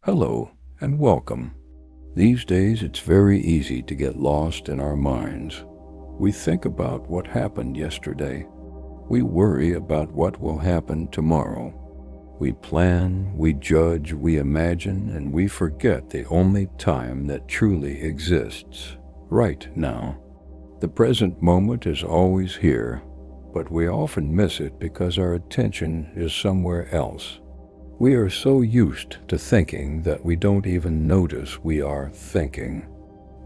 Hello and welcome. These days it's very easy to get lost in our minds. We think about what happened yesterday. We worry about what will happen tomorrow. We plan, we judge, we imagine, and we forget the only time that truly exists, right now. The present moment is always here, but we often miss it because our attention is somewhere else. We are so used to thinking that we don't even notice we are thinking.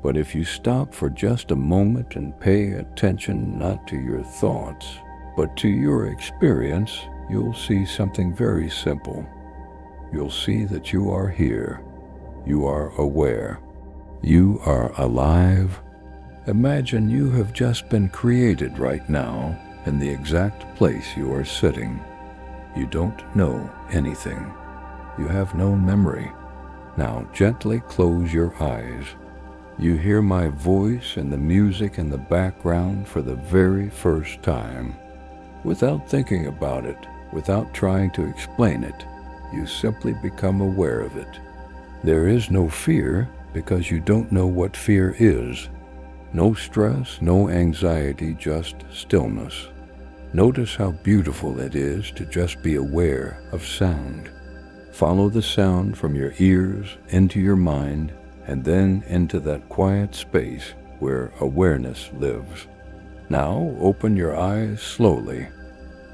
But if you stop for just a moment and pay attention not to your thoughts, but to your experience, you'll see something very simple. You'll see that you are here. You are aware. You are alive. Imagine you have just been created right now in the exact place you are sitting. You don't know anything. You have no memory. Now gently close your eyes. You hear my voice and the music in the background for the very first time. Without thinking about it, without trying to explain it, you simply become aware of it. There is no fear because you don't know what fear is. No stress, no anxiety, just stillness. Notice how beautiful it is to just be aware of sound. Follow the sound from your ears into your mind and then into that quiet space where awareness lives. Now open your eyes slowly.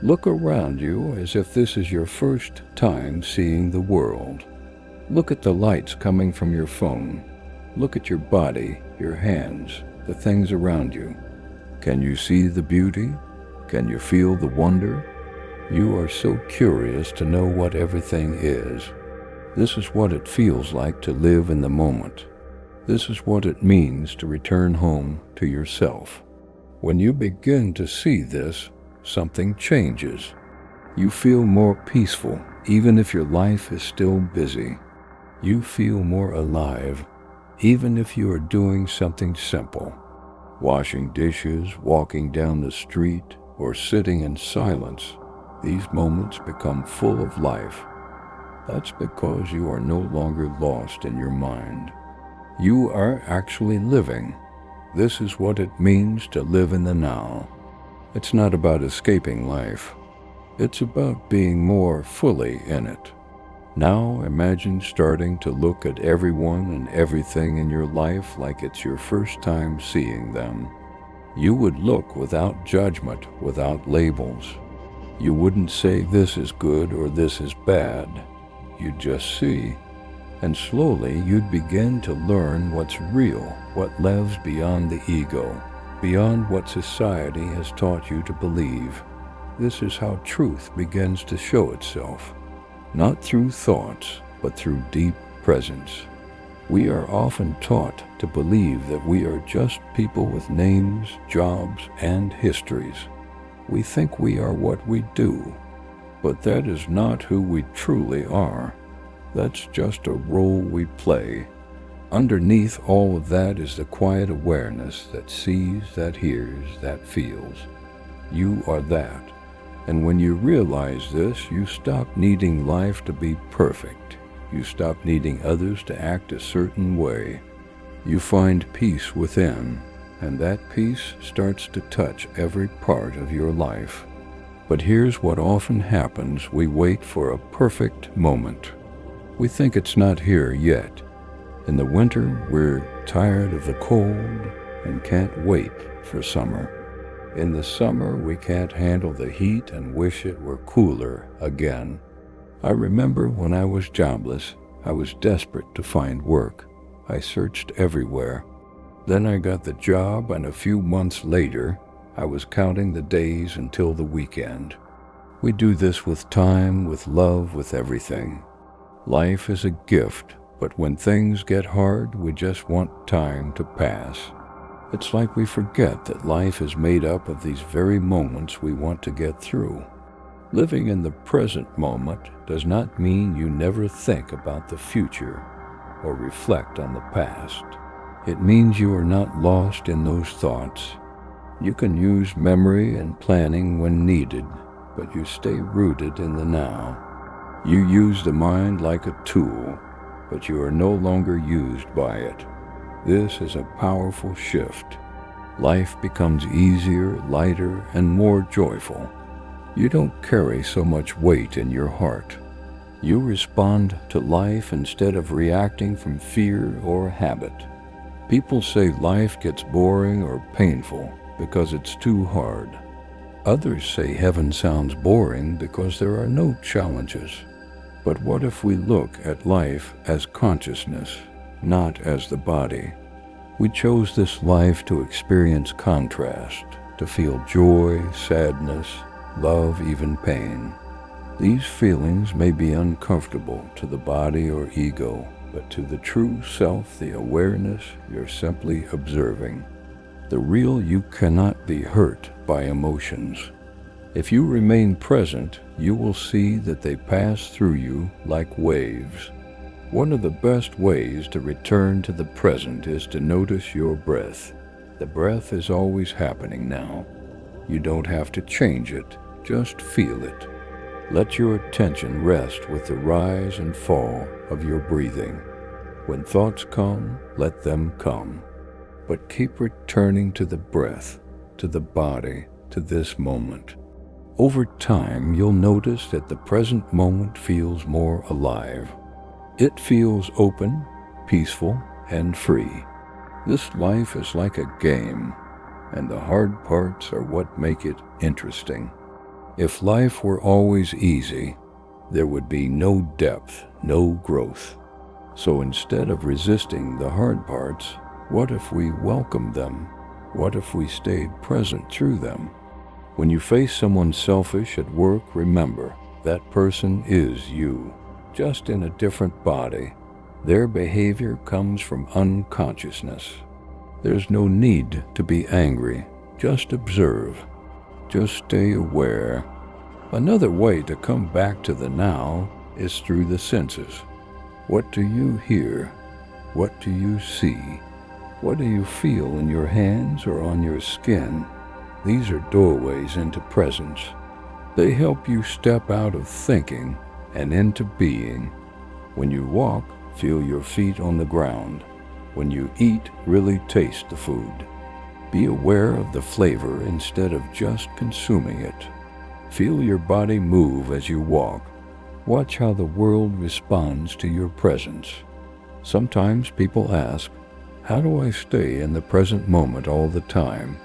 Look around you as if this is your first time seeing the world. Look at the lights coming from your phone. Look at your body, your hands, the things around you. Can you see the beauty? Can you feel the wonder? You are so curious to know what everything is. This is what it feels like to live in the moment. This is what it means to return home to yourself. When you begin to see this, something changes. You feel more peaceful, even if your life is still busy. You feel more alive, even if you are doing something simple. Washing dishes, walking down the street, or sitting in silence, these moments become full of life. That's because you are no longer lost in your mind. You are actually living. This is what it means to live in the now. It's not about escaping life. It's about being more fully in it. Now imagine starting to look at everyone and everything in your life like it's your first time seeing them. You would look without judgment, without labels. You wouldn't say this is good or this is bad. You'd just see. And slowly you'd begin to learn what's real, what lives beyond the ego, beyond what society has taught you to believe. This is how truth begins to show itself. Not through thoughts, but through deep presence. We are often taught to believe that we are just people with names, jobs, and histories. We think we are what we do, but that is not who we truly are. That's just a role we play. Underneath all of that is the quiet awareness that sees, that hears, that feels. You are that. And when you realize this, you stop needing life to be perfect. You stop needing others to act a certain way. You find peace within, and that peace starts to touch every part of your life. But here's what often happens. We wait for a perfect moment. We think it's not here yet. In the winter, we're tired of the cold and can't wait for summer. In the summer, we can't handle the heat and wish it were cooler again. I remember when I was jobless, I was desperate to find work. I searched everywhere. Then I got the job, and a few months later, I was counting the days until the weekend. We do this with time, with love, with everything. Life is a gift, but when things get hard, we just want time to pass. It's like we forget that life is made up of these very moments we want to get through. Living in the present moment does not mean you never think about the future or reflect on the past. It means you are not lost in those thoughts. You can use memory and planning when needed, but you stay rooted in the now. You use the mind like a tool. but you are no longer used by it. This is a powerful shift. Life becomes easier, lighter, and more joyful. You don't carry so much weight in your heart. You respond to life instead of reacting from fear or habit. People say life gets boring or painful because it's too hard. Others say heaven sounds boring because there are no challenges. But what if we look at life as consciousness, not as the body? We chose this life to experience contrast, to feel joy, sadness, love, even pain. These feelings may be uncomfortable to the body or ego, but to the true self, the awareness, you're simply observing. The real you cannot be hurt by emotions. If you remain present, you will see that they pass through you like waves. One of the best ways to return to the present is to notice your breath. The breath is always happening now. You don't have to change it, just feel it. Let your attention rest with the rise and fall of your breathing. When thoughts come, let them come. But keep returning to the breath, to the body, to this moment. Over time, you'll notice that the present moment feels more alive. It feels open, peaceful, and free. This life is like a game, and the hard parts are what make it interesting. If life were always easy, there would be no depth, no growth. So instead of resisting the hard parts, what if we welcomed them? What if we stayed present through them? When you face someone selfish at work, remember, that person is you, just in a different body. Their behavior comes from unconsciousness. There's no need to be angry. Just observe. Just stay aware. Another way to come back to the now is through the senses. What do you hear? What do you see? What do you feel in your hands or on your skin? These are doorways into presence. They help you step out of thinking and into being. When you walk, feel your feet on the ground. When you eat, really taste the food. Be aware of the flavor instead of just consuming it. Feel your body move as you walk. Watch how the world responds to your presence. Sometimes people ask, how do I stay in the present moment all the time?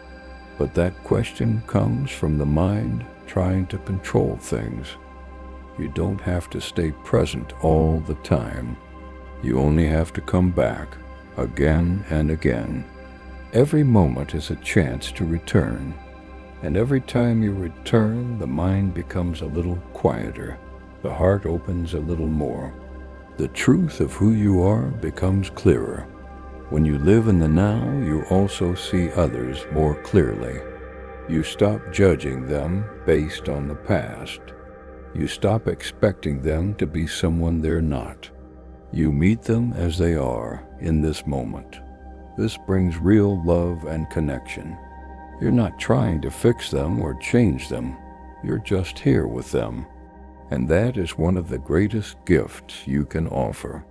But that question comes from the mind trying to control things. You don't have to stay present all the time. You only have to come back again and again. Every moment is a chance to return, and every time you return, the mind becomes a little quieter. The heart opens a little more. The truth of who you are becomes clearer. When you live in the now, you also see others more clearly. You stop judging them based on the past. You stop expecting them to be someone they're not. You meet them as they are in this moment. This brings real love and connection. You're not trying to fix them or change them. You're just here with them. And that is one of the greatest gifts you can offer.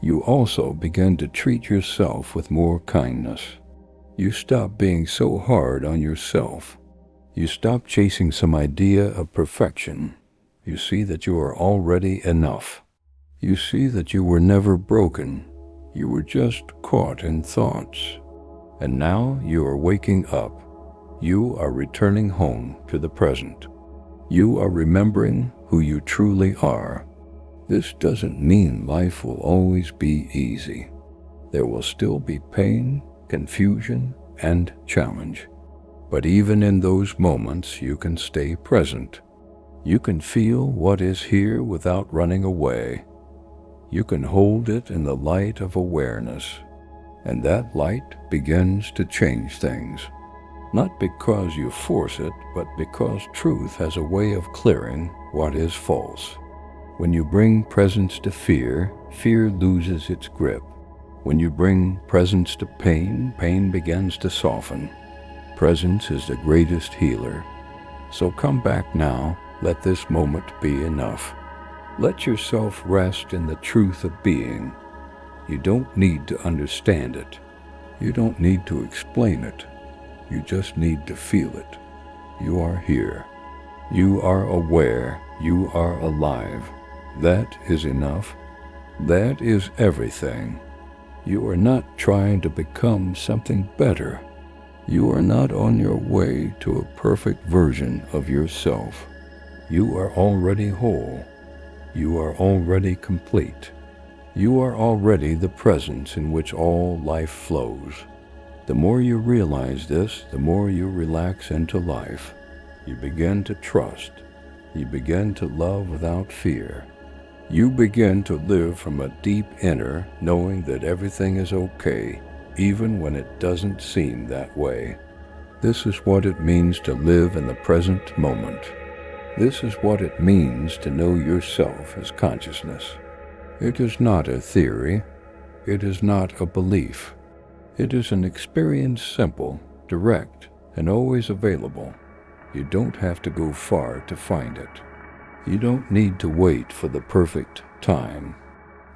You also begin to treat yourself with more kindness. You stop being so hard on yourself. You stop chasing some idea of perfection. You see that you are already enough. You see that you were never broken. You were just caught in thoughts. And now you are waking up. You are returning home to the present. You are remembering who you truly are. This doesn't mean life will always be easy. There will still be pain, confusion, and challenge. But even in those moments, you can stay present. You can feel what is here without running away. You can hold it in the light of awareness, and that light begins to change things. Not because you force it, but because truth has a way of clearing what is false. When you bring presence to fear, fear loses its grip. When you bring presence to pain, pain begins to soften. Presence is the greatest healer. So come back now. Let this moment be enough. Let yourself rest in the truth of being. You don't need to understand it. You don't need to explain it. You just need to feel it. You are here. You are aware. You are alive. That is enough. That is everything. You are not trying to become something better. You are not on your way to a perfect version of yourself. You are already whole. You are already complete. You are already the presence in which all life flows. The more you realize this, the more you relax into life. You begin to trust. You begin to love without fear. You begin to live from a deep inner, knowing that everything is okay, even when it doesn't seem that way. This is what it means to live in the present moment. This is what it means to know yourself as consciousness. It is not a theory. It is not a belief. It is an experience, simple, direct, and always available. You don't have to go far to find it. You don't need to wait for the perfect time.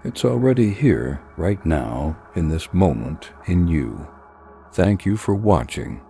It's already here, right now, in this moment, in you. Thank you for watching.